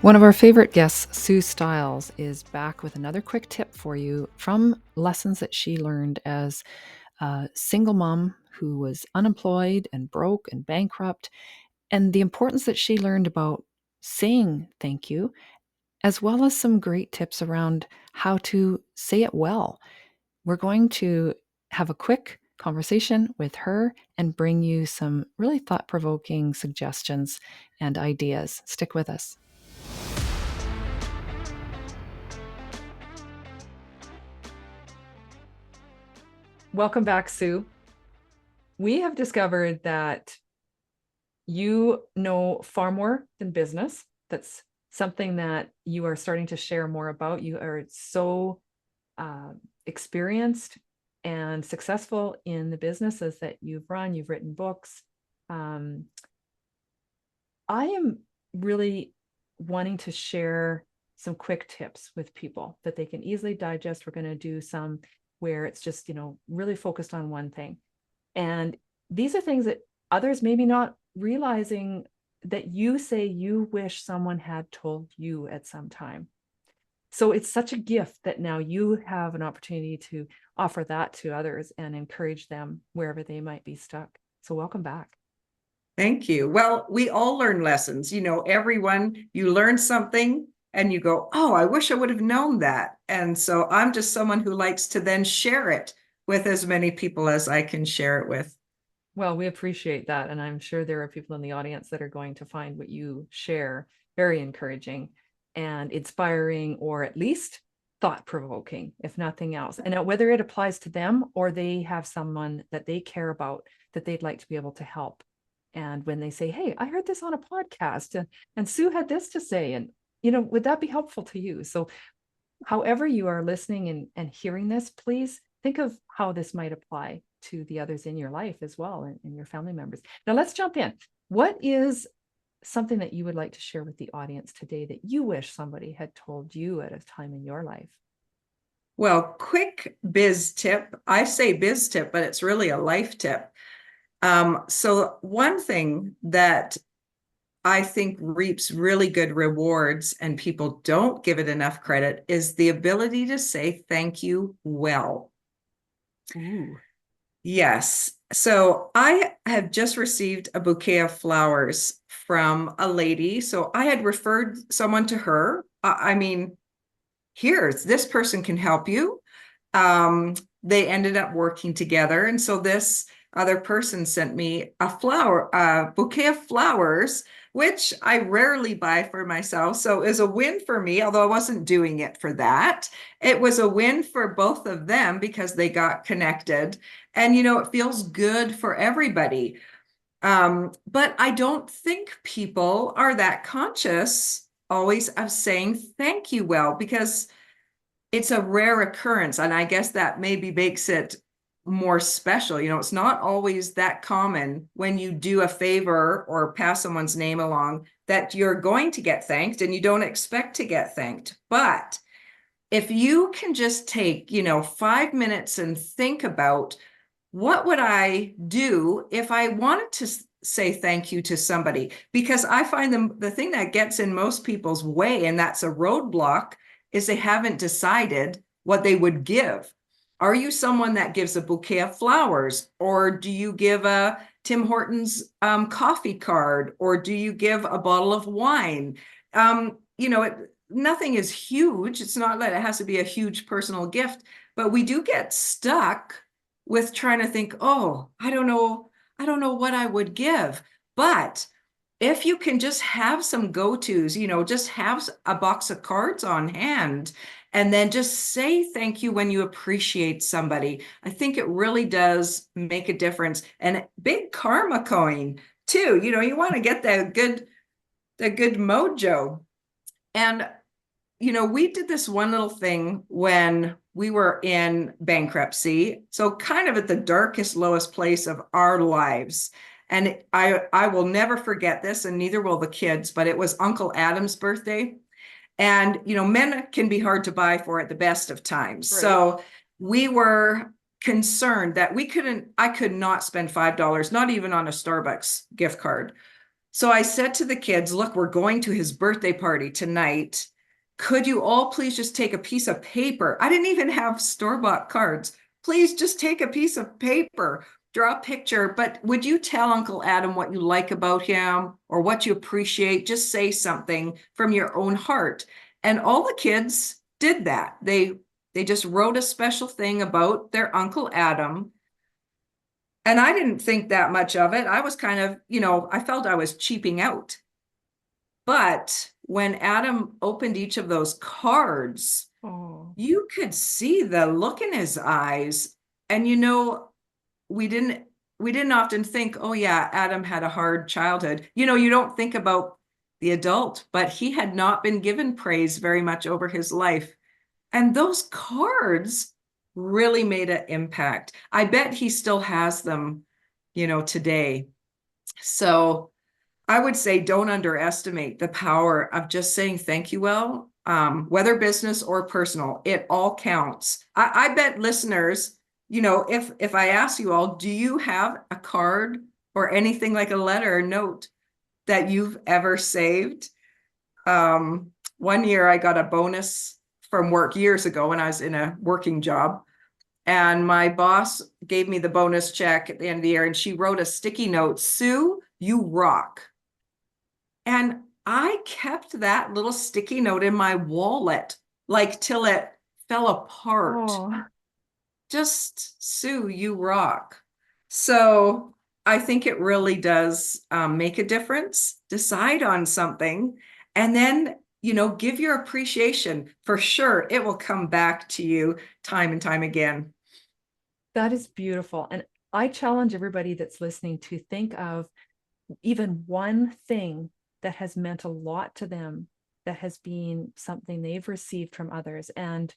One of our favorite guests, Sue Stiles, is back with another quick tip for you from lessons that she learned as a single mom who was unemployed and broke and bankrupt, and the importance that she learned about saying thank you, as well as some great tips around how to say it well. We're going to have a quick conversation with her and bring you some really thought provoking suggestions and ideas. Stick with us. Welcome back, Sue. We have discovered that you know far more than business. That's something that you are starting to share more about. You are so uh, experienced and successful in the businesses that you've run. You've written books. Um, I am really wanting to share some quick tips with people that they can easily digest. We're going to do some where it's just, really focused on one thing. And these are things that others maybe not realizing that you say you wish someone had told you at some time. So it's such a gift that now you have an opportunity to offer that to others and encourage them wherever they might be stuck. So welcome back. Thank you. Well, we all learn lessons. Everyone, you learn something and you go, oh, I wish I would have known that. And so I'm just someone who likes to then share it with as many people as I can share it with. Well, we appreciate that. And I'm sure there are people in the audience that are going to find what you share very encouraging and inspiring, or at least thought provoking, if nothing else. And whether it applies to them or they have someone that they care about that they'd like to be able to help. And when they say, hey, I heard this on a podcast and Sue had this to say, and, would that be helpful to you? So, however you are listening and hearing this, please think of how this might apply to the others in your life as well and your family members. Now, let's jump in. What is something that you would like to share with the audience today that you wish somebody had told you at a time in your life? Well, quick biz tip. I say biz tip, but it's really a life tip. So one thing that I think reaps really good rewards and people don't give it enough credit is the ability to say thank you well. Ooh. Yes. So I have just received a bouquet of flowers from a lady. So I had referred someone to her. I mean, here's this person can help you. They ended up working together. And so this other person sent me a bouquet of flowers, which I rarely buy for myself. So it was a win for me, although I wasn't doing it for that. It was a win for both of them because they got connected. And, it feels good for everybody. But I don't think people are that conscious always of saying thank you well, because it's a rare occurrence. And I guess that maybe makes it more special. It's not always that common when you do a favor or pass someone's name along that you're going to get thanked and you don't expect to get thanked. But if you can just take, 5 minutes and think about what would I do if I wanted to say thank you to somebody? Because I find the thing that gets in most people's way, and that's a roadblock, is they haven't decided what they would give. Are you someone that gives a bouquet of flowers, or do you give a Tim Hortons coffee card, or do you give a bottle of wine? Nothing is huge. It's not that it has to be a huge personal gift, but we do get stuck with trying to think, oh, I don't know what I would give. But if you can just have some go-tos, just have a box of cards on hand and then just say thank you when you appreciate somebody. I think it really does make a difference. And big karma coin too. You want to get that good mojo. And we did this one little thing when we were in bankruptcy. So kind of at the darkest, lowest place of our lives. And I will never forget this, and neither will the kids, but it was Uncle Adam's birthday. And, men can be hard to buy for at the best of times. Right. So we were concerned that I could not spend $5, not even on a Starbucks gift card, So I said to the kids, look, we're going to his birthday party tonight. Could you all please just take a piece of paper? I didn't even have store-bought cards. Please just take a piece of paper, draw a picture. But would you tell Uncle Adam what you like about him or what you appreciate? Just say something from your own heart. And all the kids did that. They just wrote a special thing about their Uncle Adam. And I didn't think that much of it. I was kind of, I felt I was cheaping out. But when Adam opened each of those cards, Oh, you could see the look in his eyes. And we didn't we didn't often think, oh yeah, Adam had a hard childhood. You don't think about the adult, but he had not been given praise very much over his life. And those cards really made an impact. I bet he still has them, today. So I would say don't underestimate the power of just saying thank you, well, whether business or personal, it all counts. I bet listeners, if I ask you all, do you have a card or anything like a letter or note that you've ever saved? One year I got a bonus from work years ago when I was in a working job. And my boss gave me the bonus check at the end of the year and she wrote a sticky note, Sue, you rock. And I kept that little sticky note in my wallet, like till it fell apart. oh, Just Sue, you rock. So I think it really does make a difference. Decide on something and then, give your appreciation. For sure, it will come back to you time and time again. that is beautiful. And I challenge everybody that's listening to think of even one thing that has meant a lot to them, that has been something they've received from others. And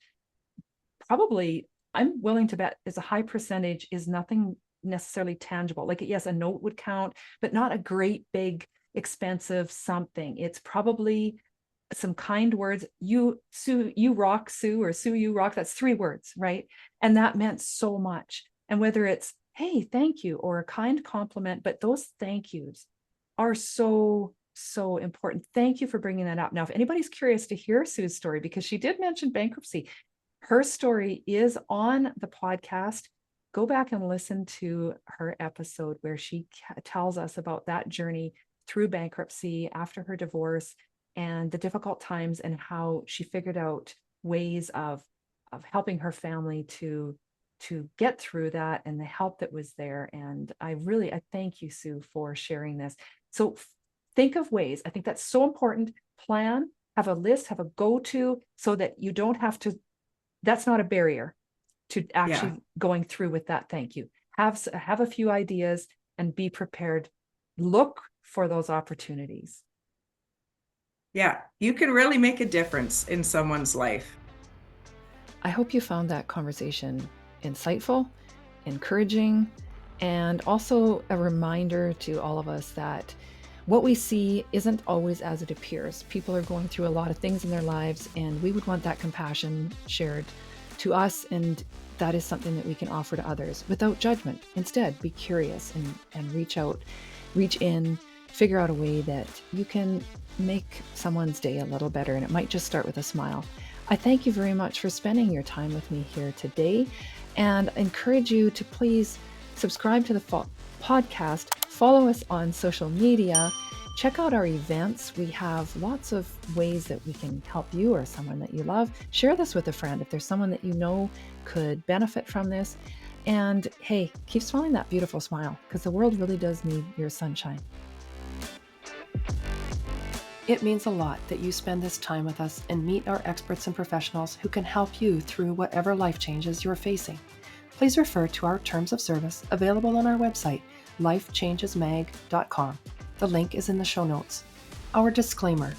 probably, I'm willing to bet, is a high percentage is nothing necessarily tangible. Like, yes, a note would count, but not a great big expensive something. It's probably some kind words. Sue, you rock, Sue, or Sue, you rock. That's 3 words, right? And that meant so much. And whether it's, hey, thank you, or a kind compliment, but those thank yous are so, so important. Thank you for bringing that up. Now, if anybody's curious to hear Sue's story, because she did mention bankruptcy, her story is on the podcast. Go back and listen to her episode where she tells us about that journey through bankruptcy after her divorce and the difficult times and how she figured out ways of helping her family to get through that and the help that was there. And I thank you, Sue, for sharing this. So think of ways. I think that's so important. Plan, have a list, have a go-to so that you don't have to, that's not a barrier to Yeah. actually going through with that thank you. Have a few ideas and be prepared. Look for those opportunities. Yeah. You can really make a difference in someone's life. I hope you found that conversation insightful, encouraging, and also a reminder to all of us that what we see isn't always as it appears. People are going through a lot of things in their lives, and we would want that compassion shared to us. And that is something that we can offer to others without judgment. Instead, be curious and reach out, reach in, figure out a way that you can make someone's day a little better. And it might just start with a smile. I thank you very much for spending your time with me here today, and encourage you to please subscribe to the podcast, follow us on social media, check out our events. We have lots of ways that we can help you or someone that you love. Share this with a friend if there's someone that you know could benefit from this. And hey, keep smiling that beautiful smile, because the world really does need your sunshine. It means a lot that you spend this time with us and meet our experts and professionals who can help you through whatever life changes you're facing. Please refer to our terms of service available on our website, lifechangesmag.com. The link is in the show notes. Our disclaimer: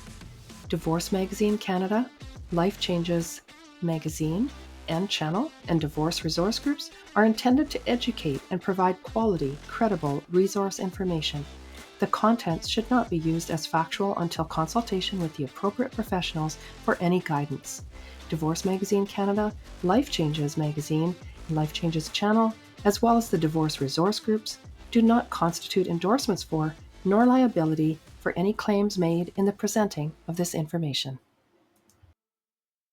Divorce Magazine Canada, Life Changes Magazine and channel, and divorce resource groups are intended to educate and provide quality, credible resource information. The contents should not be used as factual until consultation with the appropriate professionals for any guidance. Divorce Magazine Canada, Life Changes Magazine, and Life Changes Channel, as well as the divorce resource groups, do not constitute endorsements for nor liability for any claims made in the presenting of this information.